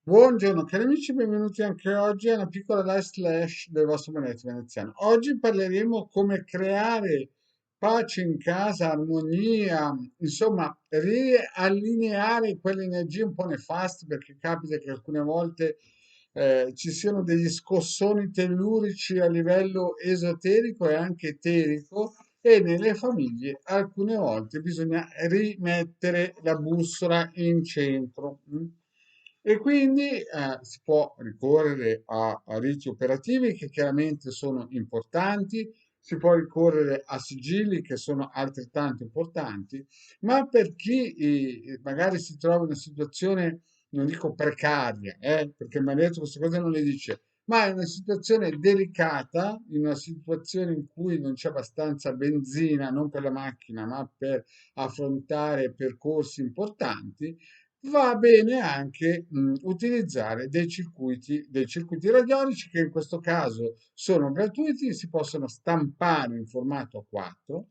Buongiorno cari amici, benvenuti anche oggi a una piccola live slash del vostro Benedetto Veneziano. Oggi parleremo come creare pace in casa, armonia, insomma, riallineare quelle energie un po' nefaste, perché capita che alcune volte ci siano degli scossoni tellurici a livello esoterico e anche eterico, e nelle famiglie alcune volte bisogna rimettere la bussola in centro. E quindi si può ricorrere a riti operativi che chiaramente sono importanti, si può ricorrere a sigilli che sono altrettanto importanti, ma per chi magari si trova in una situazione, non dico precaria, perché il maledetto queste cose non le dice, ma è una situazione delicata, in una situazione in cui non c'è abbastanza benzina, non per la macchina, ma per affrontare percorsi importanti, va bene anche utilizzare dei circuiti radionici che in questo caso sono gratuiti, si possono stampare in formato A4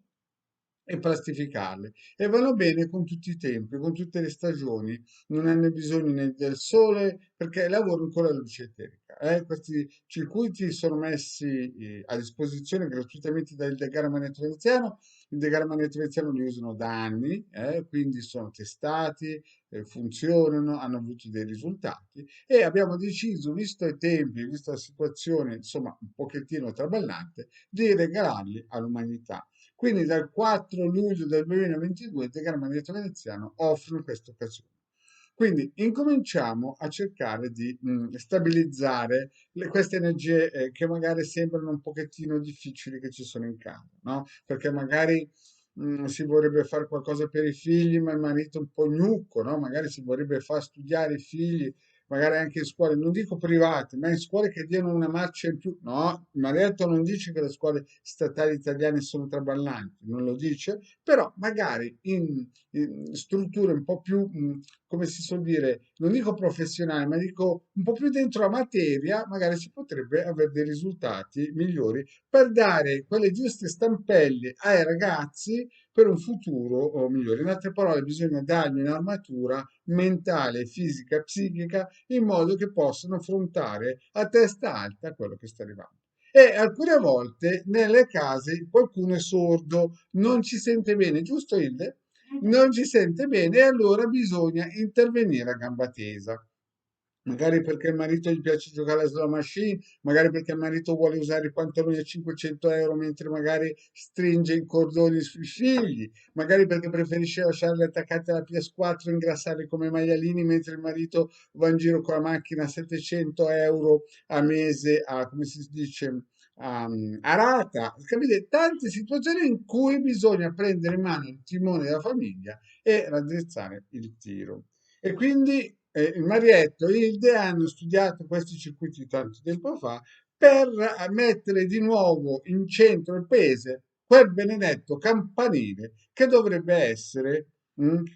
e plastificarle e vanno bene con tutti i tempi, con tutte le stagioni, non hanno bisogno né del sole perché lavorano con la luce eterica. Questi circuiti sono messi a disposizione gratuitamente dal Degar Magneto Veneziano. Il Degar Magneto Veneziano li usano da anni, quindi sono testati, funzionano, hanno avuto dei risultati e abbiamo deciso, visto i tempi, vista la situazione, insomma, un pochettino traballante, di regalarli all'umanità. Quindi dal 4 luglio del 2022 Degar Magneto Veneziano offre questa occasione. Quindi incominciamo a cercare di stabilizzare queste energie che magari sembrano un pochettino difficili che ci sono in casa, no? Perché magari si vorrebbe fare qualcosa per i figli, ma il marito è un po' gnucco, no? Magari si vorrebbe far studiare i figli, magari anche in scuole, non dico private, ma in scuole che diano una marcia in più. No, il maledetto non dice che le scuole statali italiane sono traballanti, non lo dice, però magari in strutture un po' più, come si suol dire, non dico professionali, ma dico un po' più dentro la materia, magari si potrebbe avere dei risultati migliori per dare quelle giuste stampelle ai ragazzi per un futuro migliore. In altre parole, bisogna dargli un'armatura mentale, fisica, psichica, in modo che possano affrontare a testa alta quello che sta arrivando. E alcune volte nelle case qualcuno è sordo, non ci sente bene, giusto Hilde? Non ci sente bene e allora bisogna intervenire a gamba tesa. Magari perché il marito gli piace giocare alla slot machine, magari perché il marito vuole usare i pantaloni a 500 euro mentre magari stringe i cordoni sui figli, magari perché preferisce lasciarli attaccati alla PS4 e ingrassarli come maialini mentre il marito va in giro con la macchina a 700 euro a mese, a, come si dice, a rata. Capite? Tante situazioni in cui bisogna prendere in mano il timone della famiglia e raddrizzare il tiro. E quindi il Marietto e Hilde hanno studiato questi circuiti tanto tempo fa per mettere di nuovo in centro il paese quel benedetto campanile che dovrebbe essere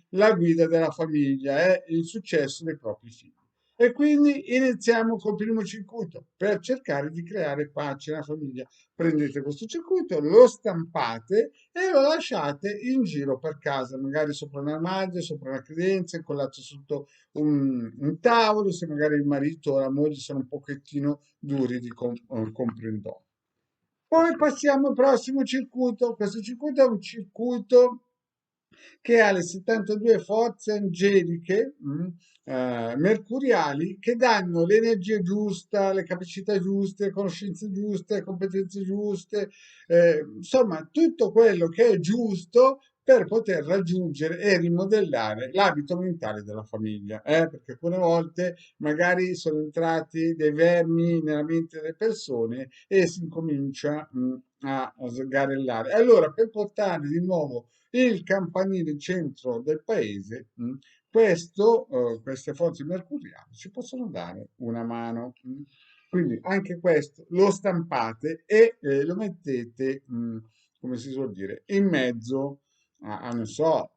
la guida della famiglia e il successo dei propri figli. E quindi iniziamo col primo circuito per cercare di creare pace nella famiglia. Prendete questo circuito, lo stampate e lo lasciate in giro per casa, magari sopra un armadio, sopra una credenza, incollato sotto un tavolo, se magari il marito o la moglie sono un pochettino duri di comprendere. Poi passiamo al prossimo circuito. Questo circuito è un circuito che ha le 72 forze angeliche mercuriali che danno l'energia giusta, le capacità giuste, le conoscenze giuste, le competenze giuste, insomma tutto quello che è giusto per poter raggiungere e rimodellare l'abito mentale della famiglia, perché alcune volte magari sono entrati dei vermi nella mente delle persone e si incomincia a sgarellare. Allora, per portare di nuovo il campanile centro del paese, queste forze mercuriali ci possono dare una mano. Quindi anche questo lo stampate e lo mettete, come si suol dire, in mezzo non so,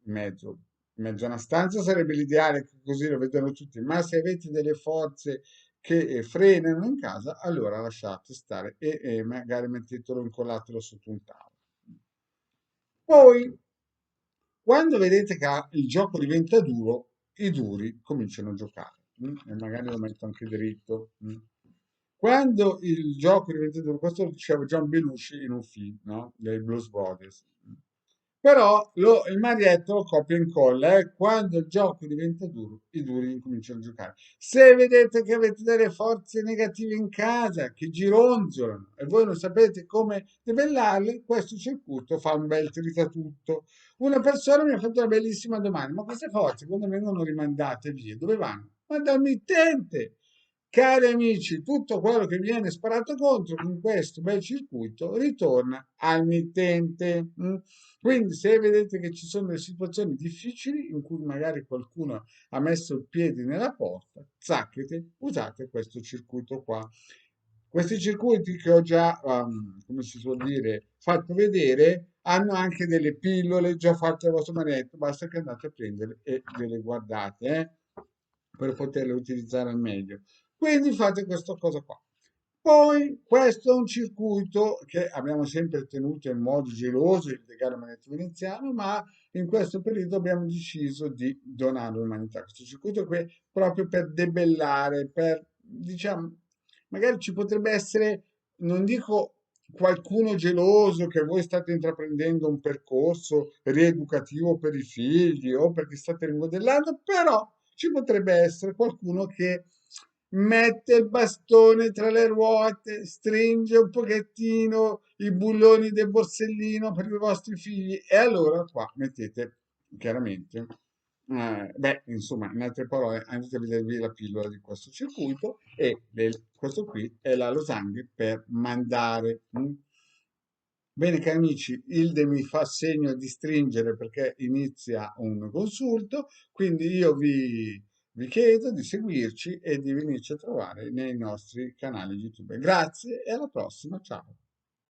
in mezzo a una stanza sarebbe l'ideale, che così lo vedono tutti, ma se avete delle forze che frenano in casa, allora lasciate stare e magari mettetelo, incollatelo sotto un tavolo. Poi, quando vedete che il gioco diventa duro, i duri cominciano a giocare. e magari lo metto anche dritto. Quando il gioco diventa duro, questo lo diceva John Belushi in un film, no? Dei Blues Brothers. Però il Marietto lo copia e incolla, quando il gioco diventa duro, i duri incominciano a giocare. Se vedete che avete delle forze negative in casa che gironzolano e voi non sapete come debellarle, questo circuito fa un bel tritatutto. Una persona mi ha fatto una bellissima domanda: ma queste forze quando vengono rimandate via, dove vanno? Ma dal mittente! Cari amici, tutto quello che viene sparato contro con questo bel circuito ritorna al mittente. Quindi, se vedete che ci sono delle situazioni difficili in cui magari qualcuno ha messo il piede nella porta, zacchete, usate questo circuito qua. Questi circuiti che ho già, come si suol dire, fatto vedere, hanno anche delle pillole già fatte al vostro manetto, basta che andate a prendere e ve le guardate, per poterle utilizzare al meglio. Quindi fate questa cosa qua. Poi questo è un circuito che abbiamo sempre tenuto in modo geloso, il legale manetto veneziano, ma in questo periodo abbiamo deciso di donarlo all'umanità. Questo circuito qui proprio per debellare, per, diciamo, magari ci potrebbe essere, non dico qualcuno geloso che voi state intraprendendo un percorso rieducativo per i figli o perché state rimodellando, però ci potrebbe essere qualcuno che mette il bastone tra le ruote, stringe un pochettino i bulloni del borsellino per i vostri figli e allora qua mettete chiaramente, beh, insomma, in altre parole, andate a vedervi la pillola di questo circuito e questo qui è la Losanghi per mandare. Bene, cari amici, Ilde mi fa segno di stringere perché inizia un consulto, quindi io vi chiedo di seguirci e di venirci a trovare nei nostri canali YouTube. Grazie e alla prossima, ciao.